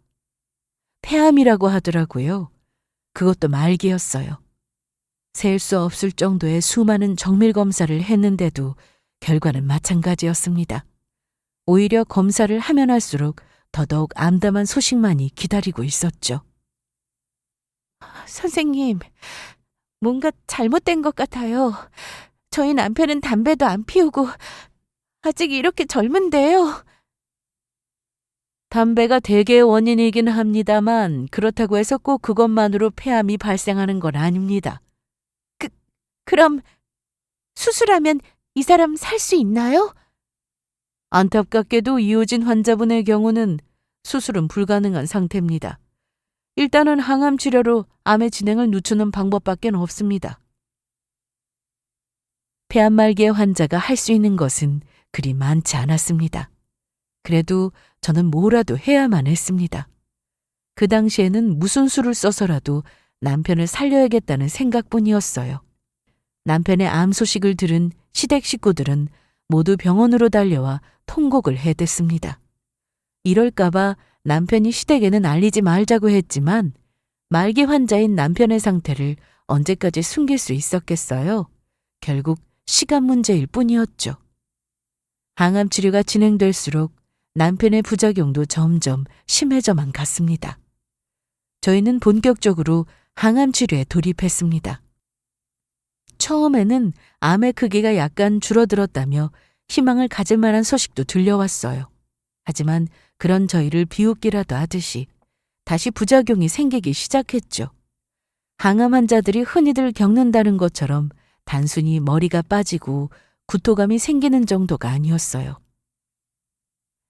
폐암이라고 하더라고요. 그것도 말기였어요. 셀 수 없을 정도의 수많은 정밀 검사를 했는데도 결과는 마찬가지였습니다. 오히려 검사를 하면 할수록 더더욱 암담한 소식만이 기다리고 있었죠.
선생님, 뭔가 잘못된 것 같아요. 저희 남편은 담배도 안 피우고 아직 이렇게 젊은데요.
담배가 대개의 원인이긴 합니다만 그렇다고 해서 꼭 그것만으로 폐암이 발생하는 건 아닙니다.
그럼 수술하면 이 사람 살 수 있나요?
안타깝게도 이호진 환자분의 경우는 수술은 불가능한 상태입니다. 일단은 항암 치료로 암의 진행을 늦추는 방법밖에 없습니다. 폐암 말기의 환자가 할 수 있는 것은 그리 많지 않았습니다. 그래도 저는 뭐라도 해야만 했습니다. 그 당시에는 무슨 수를 써서라도 남편을 살려야겠다는 생각뿐이었어요. 남편의 암 소식을 들은 시댁 식구들은 모두 병원으로 달려와 통곡을 해댔습니다. 이럴까봐 남편이 시댁에는 알리지 말자고 했지만 말기 환자인 남편의 상태를 언제까지 숨길 수 있었겠어요? 결국 시간 문제일 뿐이었죠. 항암 치료가 진행될수록 남편의 부작용도 점점 심해져만 갔습니다. 저희는 본격적으로 항암 치료에 돌입했습니다. 처음에는 암의 크기가 약간 줄어들었다며 희망을 가질 만한 소식도 들려왔어요. 하지만 그런 저희를 비웃기라도 하듯이 다시 부작용이 생기기 시작했죠. 항암 환자들이 흔히들 겪는다는 것처럼 단순히 머리가 빠지고 구토감이 생기는 정도가 아니었어요.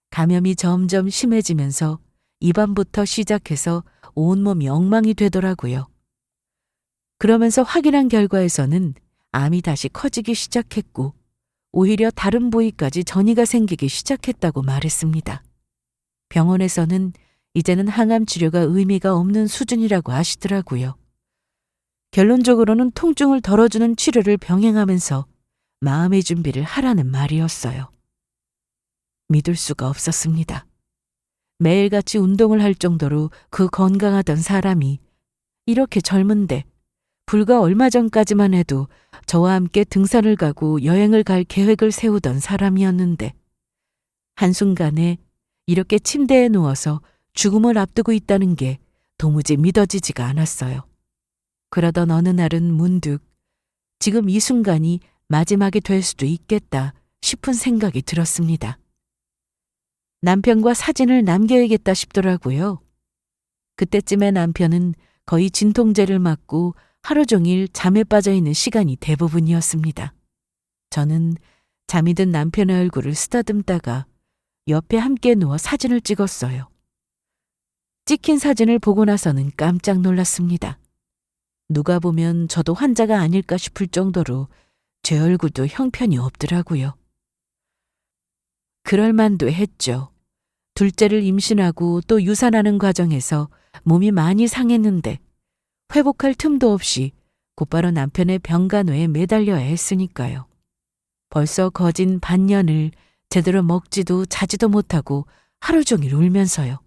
감염이 점점 심해지면서 입안부터 시작해서 온몸이 엉망이 되더라고요. 그러면서 확인한 결과에서는 암이 다시 커지기 시작했고 오히려 다른 부위까지 전이가 생기기 시작했다고 말했습니다. 병원에서는 이제는 항암 치료가 의미가 없는 수준이라고 하시더라고요. 결론적으로는 통증을 덜어주는 치료를 병행하면서 마음의 준비를 하라는 말이었어요. 믿을 수가 없었습니다. 매일같이 운동을 할 정도로 그 건강하던 사람이 이렇게 젊은데 불과 얼마 전까지만 해도 저와 함께 등산을 가고 여행을 갈 계획을 세우던 사람이었는데 한순간에 이렇게 침대에 누워서 죽음을 앞두고 있다는 게 도무지 믿어지지가 않았어요. 그러던 어느 날은 문득 지금 이 순간이 마지막이 될 수도 있겠다 싶은 생각이 들었습니다. 남편과 사진을 남겨야겠다 싶더라고요. 그때쯤에 남편은 거의 진통제를 맞고 하루 종일 잠에 빠져 있는 시간이 대부분이었습니다. 저는 잠이 든 남편의 얼굴을 쓰다듬다가 옆에 함께 누워 사진을 찍었어요. 찍힌 사진을 보고 나서는 깜짝 놀랐습니다. 누가 보면 저도 환자가 아닐까 싶을 정도로 제 얼굴도 형편이 없더라고요. 그럴만도 했죠. 둘째를 임신하고 또 유산하는 과정에서 몸이 많이 상했는데 회복할 틈도 없이 곧바로 남편의 병간호에 매달려야 했으니까요. 벌써 거진 반년을 제대로 먹지도 자지도 못하고 하루 종일 울면서요.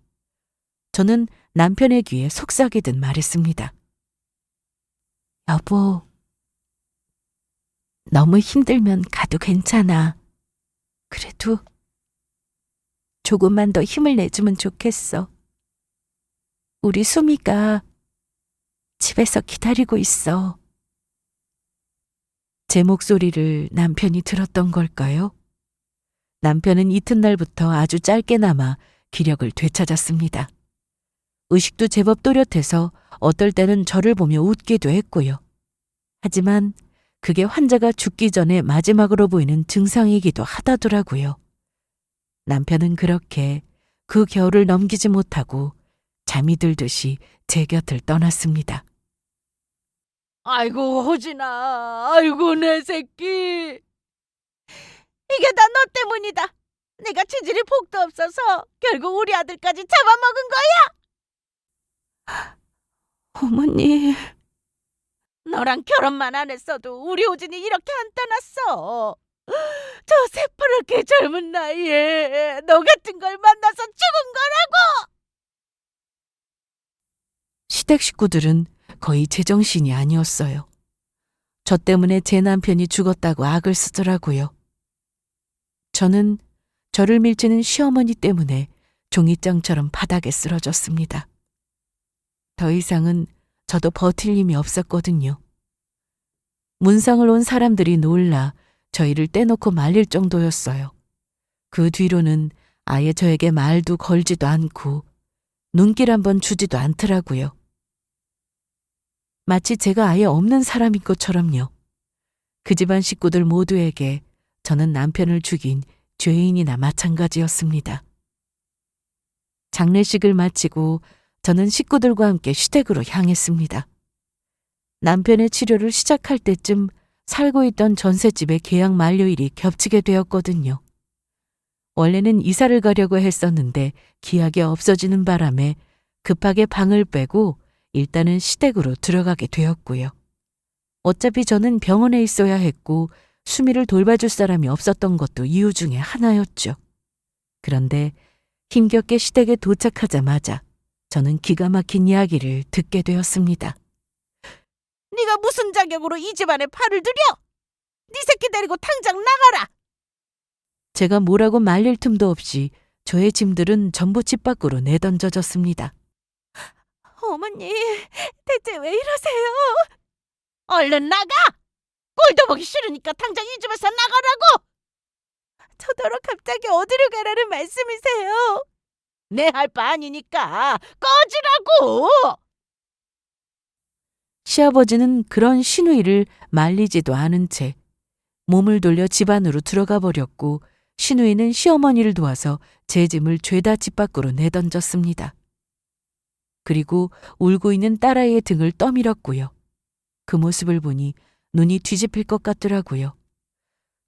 저는 남편의 귀에 속삭이듯 말했습니다. 여보, 너무 힘들면 가도 괜찮아. 그래도 조금만 더 힘을 내주면 좋겠어. 우리 수미가 집에서 기다리고 있어. 제 목소리를 남편이 들었던 걸까요? 남편은 이튿날부터 아주 짧게나마 기력을 되찾았습니다. 의식도 제법 또렷해서 어떨 때는 저를 보며 웃기도 했고요. 하지만 그게 환자가 죽기 전에 마지막으로 보이는 증상이기도 하다더라고요. 남편은 그렇게 그 겨울을 넘기지 못하고 잠이 들듯이 제 곁을 떠났습니다.
아이고 호진아, 아이고 내 새끼.
이게 다 너 때문이다. 내가 체질이 복도 없어서 결국 우리 아들까지 잡아먹은 거야.
어머니,
너랑 결혼만 안 했어도 우리 호진이 이렇게 안 떠났어. 저 새파랗게 젊은 나이에 너 같은 걸 만나서 죽은 거라고.
시댁 식구들은 거의 제정신이 아니었어요. 저 때문에 제 남편이 죽었다고 악을 쓰더라고요. 저는 저를 밀치는 시어머니 때문에 종이장처럼 바닥에 쓰러졌습니다. 더 이상은 저도 버틸 힘이 없었거든요. 문상을 온 사람들이 놀라 저희를 떼놓고 말릴 정도였어요. 그 뒤로는 아예 저에게 말도 걸지도 않고 눈길 한번 주지도 않더라고요. 마치 제가 아예 없는 사람인 것처럼요. 그 집안 식구들 모두에게 저는 남편을 죽인 죄인이나 마찬가지였습니다. 장례식을 마치고 저는 식구들과 함께 시댁으로 향했습니다. 남편의 치료를 시작할 때쯤 살고 있던 전셋집의 계약 만료일이 겹치게 되었거든요. 원래는 이사를 가려고 했었는데 기약이 없어지는 바람에 급하게 방을 빼고 일단은 시댁으로 들어가게 되었고요. 어차피 저는 병원에 있어야 했고 수미를 돌봐줄 사람이 없었던 것도 이유 중에 하나였죠. 그런데 힘겹게 시댁에 도착하자마자 저는 기가 막힌 이야기를 듣게 되었습니다.
네가 무슨 자격으로 이 집안에 팔을 들여? 네 새끼 데리고 당장 나가라!
제가 뭐라고 말릴 틈도 없이 저의 짐들은 전부 집 밖으로 내던져졌습니다.
어머니, 대체 왜 이러세요? 얼른 나가! 꼴도 보기 싫으니까 당장 이 집에서 나가라고! 저더러 갑자기 어디로 가라는 말씀이세요? 내 할 바 아니니까 꺼지라고!
시아버지는 그런 시누이를 말리지도 않은 채 몸을 돌려 집 안으로 들어가 버렸고 시누이는 시어머니를 도와서 제 짐을 죄다 집 밖으로 내던졌습니다. 그리고 울고 있는 딸아이의 등을 떠밀었고요. 그 모습을 보니 눈이 뒤집힐 것 같더라고요.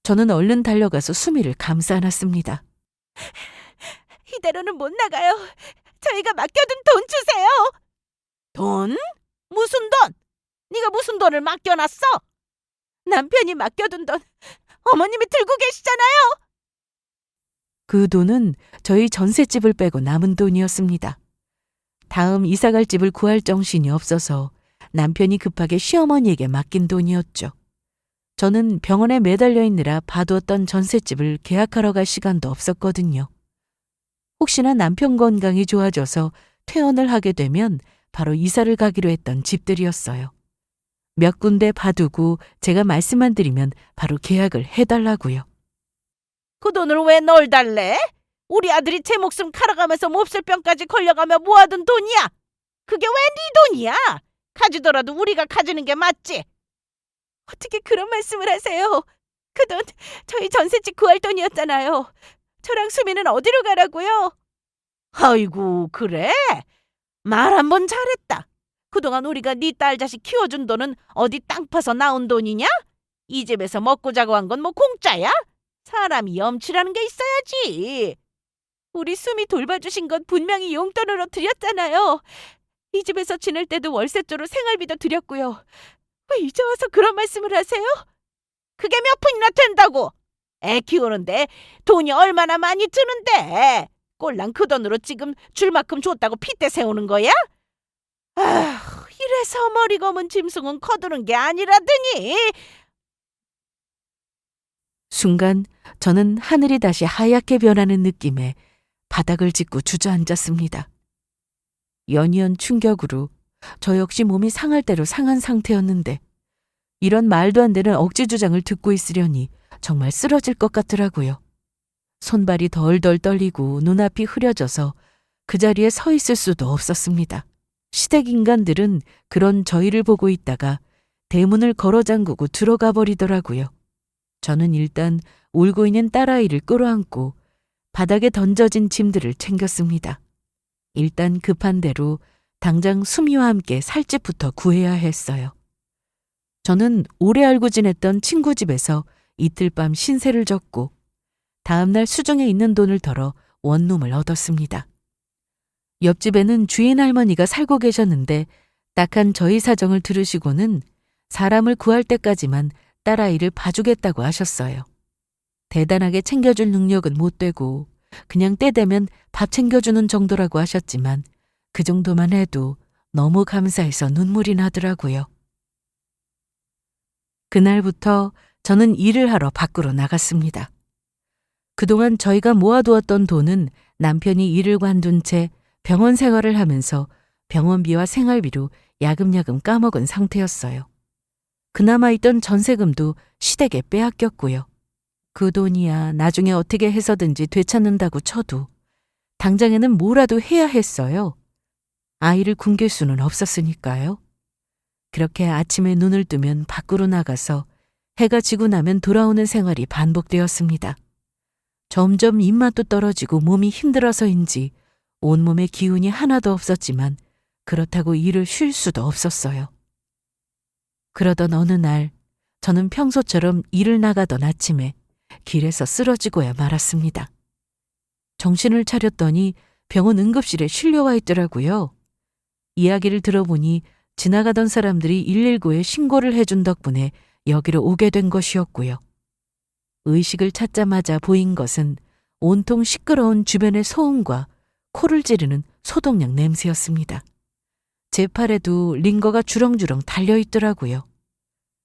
저는 얼른 달려가서 수미를 감싸 안았습니다.
이대로는 못 나가요. 저희가 맡겨둔 돈 주세요. 돈? 무슨 돈? 네가 무슨 돈을 맡겨놨어? 남편이 맡겨둔 돈 어머님이 들고 계시잖아요.
그 돈은 저희 전셋집을 빼고 남은 돈이었습니다. 다음 이사갈 집을 구할 정신이 없어서 남편이 급하게 시어머니에게 맡긴 돈이었죠. 저는 병원에 매달려 있느라 봐두었던 전셋집을 계약하러 갈 시간도 없었거든요. 혹시나 남편 건강이 좋아져서 퇴원을 하게 되면 바로 이사를 가기로 했던 집들이었어요. 몇 군데 봐두고 제가 말씀만 드리면 바로 계약을 해달라고요.
그 돈을 왜 널 달래? 우리 아들이 제 목숨 칼아가면서 몹쓸 병까지 걸려가며 모아둔 돈이야. 그게 왜 네 돈이야? 가지더라도 우리가 가지는 게 맞지. 어떻게 그런 말씀을 하세요? 그 돈 저희 전셋집 구할 돈이었잖아요. 저랑 수미는 어디로 가라고요? 아이고 그래? 말 한 번 잘했다. 그동안 우리가 네 딸 자식 키워준 돈은 어디 땅 파서 나온 돈이냐? 이 집에서 먹고 자고 한 건 뭐 공짜야? 사람이 염치라는 게 있어야지. 우리 수미 돌봐주신 건 분명히 용돈으로 드렸잖아요. 이 집에서 지낼 때도 월세조로 생활비도 드렸고요. 왜 이제 와서 그런 말씀을 하세요? 그게 몇 푼이나 된다고? 애 키우는데 돈이 얼마나 많이 드는데 꼴랑 그 돈으로 지금 줄 만큼 줬다고 핏대 세우는 거야? 아, 이래서 머리 검은 짐승은 거두는 게 아니라더니.
순간 저는 하늘이 다시 하얗게 변하는 느낌에 바닥을 짚고 주저앉았습니다. 연이은 충격으로 저 역시 몸이 상할 대로 상한 상태였는데 이런 말도 안 되는 억지 주장을 듣고 있으려니 정말 쓰러질 것 같더라고요. 손발이 덜덜 떨리고 눈앞이 흐려져서 그 자리에 서 있을 수도 없었습니다. 시댁 인간들은 그런 저희를 보고 있다가 대문을 걸어 잠그고 들어가 버리더라고요. 저는 일단 울고 있는 딸아이를 끌어안고 바닥에 던져진 짐들을 챙겼습니다. 일단 급한 대로 당장 수미와 함께 살 집부터 구해야 했어요. 저는 오래 알고 지냈던 친구 집에서 이틀 밤 신세를 졌고 다음날 수중에 있는 돈을 덜어 원룸을 얻었습니다. 옆집에는 주인 할머니가 살고 계셨는데 딱한 저희 사정을 들으시고는 사람을 구할 때까지만 딸아이를 봐주겠다고 하셨어요. 대단하게 챙겨줄 능력은 못 되고 그냥 때 되면 밥 챙겨주는 정도라고 하셨지만 그 정도만 해도 너무 감사해서 눈물이 나더라고요. 그날부터 저는 일을 하러 밖으로 나갔습니다. 그동안 저희가 모아두었던 돈은 남편이 일을 관둔 채 병원 생활을 하면서 병원비와 생활비로 야금야금 까먹은 상태였어요. 그나마 있던 전세금도 시댁에 빼앗겼고요. 그 돈이야 나중에 어떻게 해서든지 되찾는다고 쳐도 당장에는 뭐라도 해야 했어요. 아이를 굶길 수는 없었으니까요. 그렇게 아침에 눈을 뜨면 밖으로 나가서 해가 지고 나면 돌아오는 생활이 반복되었습니다. 점점 입맛도 떨어지고 몸이 힘들어서인지 온몸에 기운이 하나도 없었지만 그렇다고 일을 쉴 수도 없었어요. 그러던 어느 날 저는 평소처럼 일을 나가던 아침에 길에서 쓰러지고야 말았습니다. 정신을 차렸더니 병원 응급실에 실려와 있더라고요. 이야기를 들어보니 지나가던 사람들이 119에 신고를 해준 덕분에 여기로 오게 된 것이었고요. 의식을 찾자마자 보인 것은 온통 시끄러운 주변의 소음과 코를 찌르는 소독약 냄새였습니다. 제 팔에도 링거가 주렁주렁 달려있더라고요.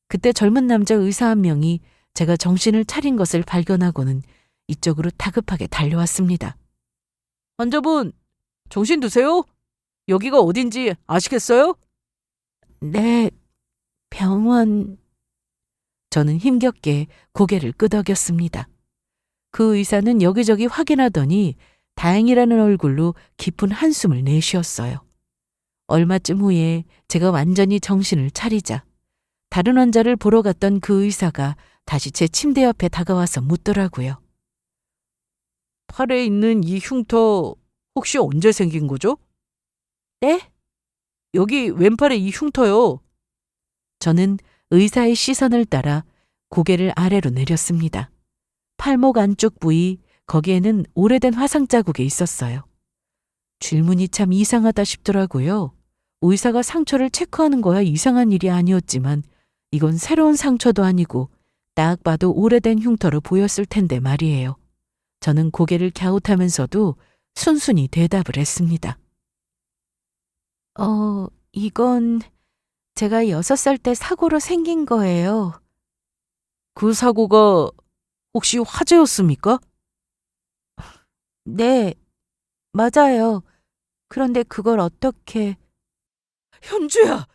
그때 젊은 남자 의사 한 명이 제가 정신을 차린 것을 발견하고는 이쪽으로 다급하게 달려왔습니다.
환자분, 정신 드세요? 여기가 어딘지 아시겠어요?
네, 병원. 저는 힘겹게 고개를 끄덕였습니다. 그 의사는 여기저기 확인하더니 다행이라는 얼굴로 깊은 한숨을 내쉬었어요. 얼마쯤 후에 제가 완전히 정신을 차리자 다른 환자를 보러 갔던 그 의사가 다시 제 침대 옆에 다가와서 묻더라고요.
팔에 있는 이 흉터 혹시 언제 생긴 거죠?
네?
여기 왼팔에 이 흉터요.
저는 의사의 시선을 따라 고개를 아래로 내렸습니다. 팔목 안쪽 부위, 거기에는 오래된 화상 자국이 있었어요. 질문이 참 이상하다 싶더라고요. 의사가 상처를 체크하는 거야 이상한 일이 아니었지만 이건 새로운 상처도 아니고 딱 봐도 오래된 흉터로 보였을 텐데 말이에요. 저는 고개를 갸웃하면서도 순순히 대답을 했습니다. 이건 제가 6살 때 사고로 생긴 거예요.
그 사고가 혹시 화재였습니까?
네, 맞아요. 그런데 그걸 어떻게...
현주야!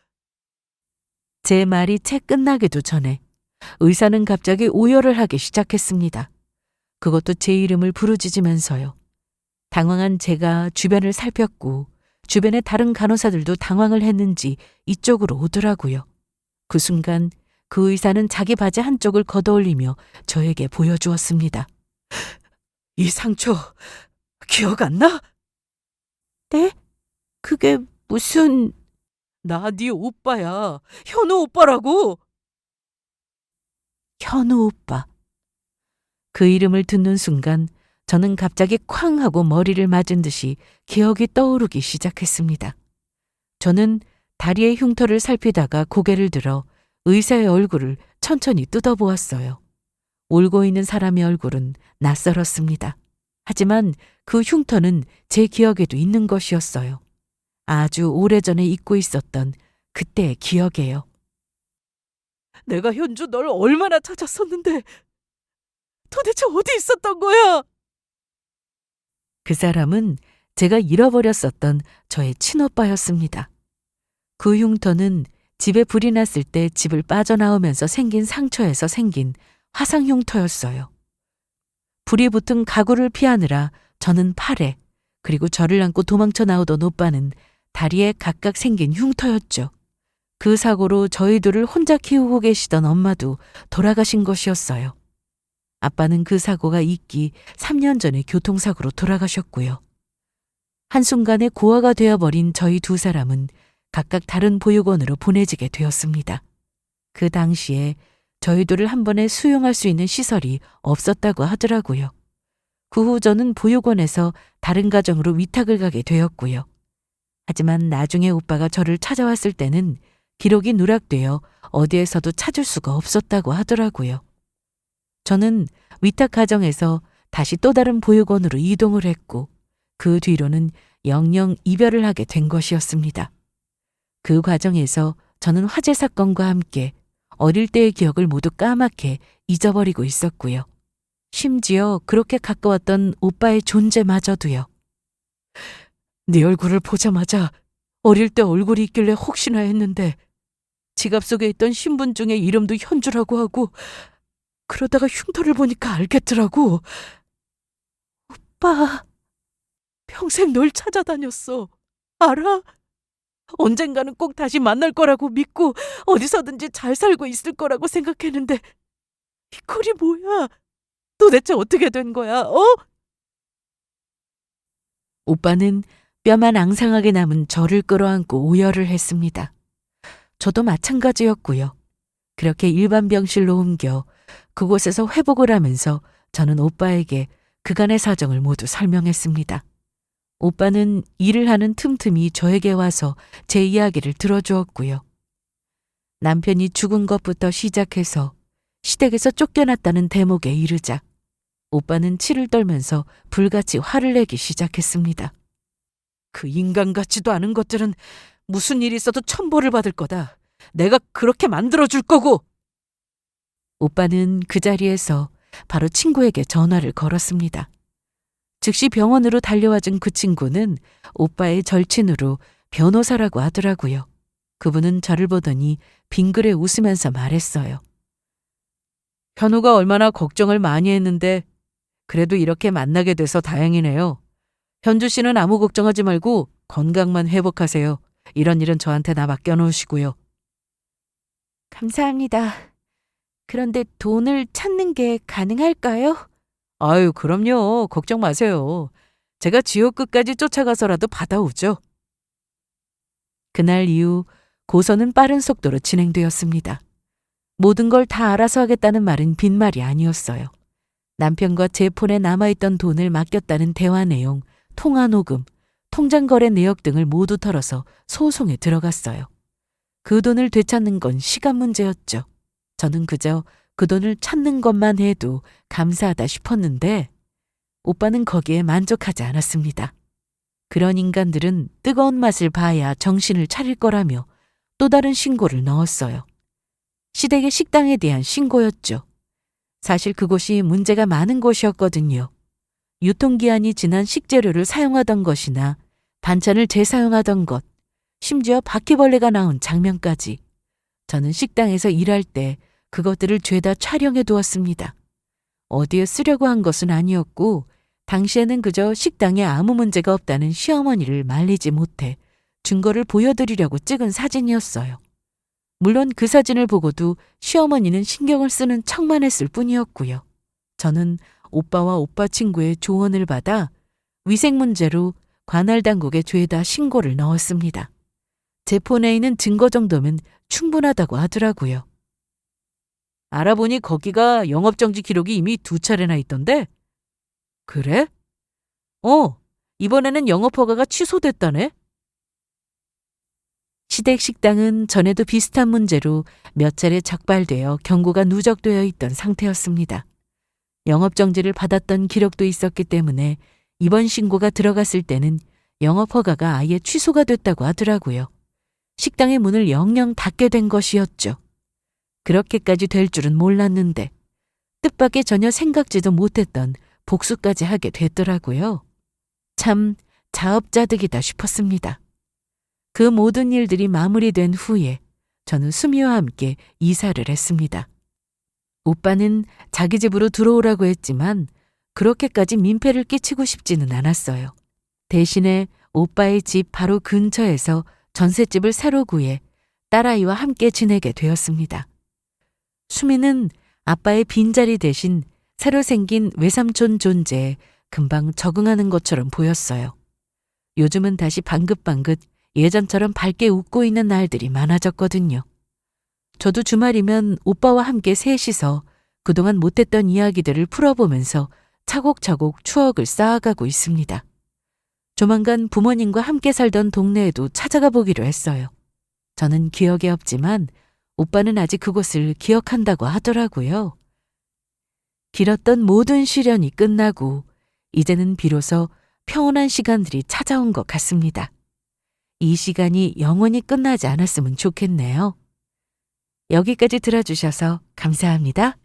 제 말이 채 끝나기도 전에 의사는 갑자기 오열을 하기 시작했습니다. 그것도 제 이름을 부르짖으면서요. 당황한 제가 주변을 살폈고 주변의 다른 간호사들도 당황을 했는지 이쪽으로 오더라고요. 그 순간 그 의사는 자기 바지 한쪽을 걷어올리며 저에게 보여주었습니다.
이 상처 기억 안 나?
네? 그게 무슨...
나 네 오빠야. 현우 오빠라고.
현우 오빠. 그 이름을 듣는 순간 저는 갑자기 쾅 하고 머리를 맞은 듯이 기억이 떠오르기 시작했습니다. 저는 다리의 흉터를 살피다가 고개를 들어 의사의 얼굴을 천천히 뜯어보았어요. 울고 있는 사람의 얼굴은 낯설었습니다. 하지만 그 흉터는 제 기억에도 있는 것이었어요. 아주 오래전에 잊고 있었던 그때의 기억이에요.
내가 현주 널 얼마나 찾았었는데 도대체 어디 있었던 거야?
그 사람은 제가 잃어버렸었던 저의 친오빠였습니다. 그 흉터는 집에 불이 났을 때 집을 빠져나오면서 생긴 상처에서 생긴 화상 흉터였어요. 불이 붙은 가구를 피하느라 저는 팔에, 그리고 저를 안고 도망쳐 나오던 오빠는 다리에 각각 생긴 흉터였죠. 그 사고로 저희 둘을 혼자 키우고 계시던 엄마도 돌아가신 것이었어요. 아빠는 그 사고가 있기 3년 전에 교통사고로 돌아가셨고요. 한순간에 고아가 되어버린 저희 두 사람은 각각 다른 보육원으로 보내지게 되었습니다. 그 당시에 저희들을 한 번에 수용할 수 있는 시설이 없었다고 하더라고요. 그 후 저는 보육원에서 다른 가정으로 위탁을 가게 되었고요. 하지만 나중에 오빠가 저를 찾아왔을 때는 기록이 누락되어 어디에서도 찾을 수가 없었다고 하더라고요. 저는 위탁 가정에서 다시 또 다른 보육원으로 이동을 했고 그 뒤로는 영영 이별을 하게 된 것이었습니다. 그 과정에서 저는 화재 사건과 함께 어릴 때의 기억을 모두 까맣게 잊어버리고 있었고요. 심지어 그렇게 가까웠던 오빠의 존재마저도요.
네 얼굴을 보자마자 어릴 때 얼굴이 있길래 혹시나 했는데 지갑 속에 있던 신분증의 이름도 현주라고 하고 그러다가 흉터를 보니까 알겠더라고.
오빠,
평생 널 찾아다녔어. 알아? 언젠가는 꼭 다시 만날 거라고 믿고 어디서든지 잘 살고 있을 거라고 생각했는데 이 꼴이 뭐야? 도대체 어떻게 된 거야?
오빠는 뼈만 앙상하게 남은 저를 끌어안고 오열을 했습니다. 저도 마찬가지였고요. 그렇게 일반 병실로 옮겨 그곳에서 회복을 하면서 저는 오빠에게 그간의 사정을 모두 설명했습니다. 오빠는 일을 하는 틈틈이 저에게 와서 제 이야기를 들어주었고요. 남편이 죽은 것부터 시작해서 시댁에서 쫓겨났다는 대목에 이르자 오빠는 치를 떨면서 불같이 화를 내기 시작했습니다.
그 인간 같지도 않은 것들은 무슨 일이 있어도 천벌을 받을 거다. 내가 그렇게 만들어줄 거고.
오빠는 그 자리에서 바로 친구에게 전화를 걸었습니다. 즉시 병원으로 달려와준 그 친구는 오빠의 절친으로 변호사라고 하더라고요. 그분은 저를 보더니 빙그레 웃으면서 말했어요.
현우가 얼마나 걱정을 많이 했는데 그래도 이렇게 만나게 돼서 다행이네요. 현주 씨는 아무 걱정하지 말고 건강만 회복하세요. 이런 일은 저한테 다 맡겨놓으시고요.
감사합니다. 그런데 돈을 찾는 게 가능할까요?
아유, 그럼요. 걱정 마세요. 제가 지옥 끝까지 쫓아가서라도 받아오죠.
그날 이후 고소는 빠른 속도로 진행되었습니다. 모든 걸 다 알아서 하겠다는 말은 빈말이 아니었어요. 남편과 제 폰에 남아있던 돈을 맡겼다는 대화 내용, 통화 녹음, 통장 거래 내역 등을 모두 털어서 소송에 들어갔어요. 그 돈을 되찾는 건 시간 문제였죠. 저는 그저 그 돈을 찾는 것만 해도 감사하다 싶었는데 오빠는 거기에 만족하지 않았습니다. 그런 인간들은 뜨거운 맛을 봐야 정신을 차릴 거라며 또 다른 신고를 넣었어요. 시댁의 식당에 대한 신고였죠. 사실 그곳이 문제가 많은 곳이었거든요. 유통기한이 지난 식재료를 사용하던 것이나 반찬을 재사용하던 것, 심지어 바퀴벌레가 나온 장면까지. 저는 식당에서 일할 때 그것들을 죄다 촬영해 두었습니다. 어디에 쓰려고 한 것은 아니었고 당시에는 그저 식당에 아무 문제가 없다는 시어머니를 말리지 못해 증거를 보여드리려고 찍은 사진이었어요. 물론 그 사진을 보고도 시어머니는 신경을 쓰는 척만 했을 뿐이었고요. 저는 오빠와 오빠 친구의 조언을 받아 위생 문제로 관할 당국에 죄다 신고를 넣었습니다. 제 폰에 있는 증거 정도면 충분하다고 하더라고요.
알아보니 거기가 영업정지 기록이 이미 2차례나 있던데? 그래? 이번에는 영업허가가 취소됐다네?
시댁 식당은 전에도 비슷한 문제로 몇 차례 적발되어 경고가 누적되어 있던 상태였습니다. 영업정지를 받았던 기록도 있었기 때문에 이번 신고가 들어갔을 때는 영업허가가 아예 취소가 됐다고 하더라고요. 식당의 문을 영영 닫게 된 것이었죠. 그렇게까지 될 줄은 몰랐는데 뜻밖의 전혀 생각지도 못했던 복수까지 하게 됐더라고요. 참 자업자득이다 싶었습니다. 그 모든 일들이 마무리된 후에 저는 수미와 함께 이사를 했습니다. 오빠는 자기 집으로 들어오라고 했지만 그렇게까지 민폐를 끼치고 싶지는 않았어요. 대신에 오빠의 집 바로 근처에서 전셋집을 새로 구해 딸아이와 함께 지내게 되었습니다. 수미는 아빠의 빈자리 대신 새로 생긴 외삼촌 존재에 금방 적응하는 것처럼 보였어요. 요즘은 다시 방긋방긋 예전처럼 밝게 웃고 있는 날들이 많아졌거든요. 저도 주말이면 오빠와 함께 셋이서 그동안 못했던 이야기들을 풀어보면서 차곡차곡 추억을 쌓아가고 있습니다. 조만간 부모님과 함께 살던 동네에도 찾아가 보기로 했어요. 저는 기억이 없지만 오빠는 아직 그곳을 기억한다고 하더라고요. 길었던 모든 시련이 끝나고 이제는 비로소 평온한 시간들이 찾아온 것 같습니다. 이 시간이 영원히 끝나지 않았으면 좋겠네요. 여기까지 들어주셔서 감사합니다.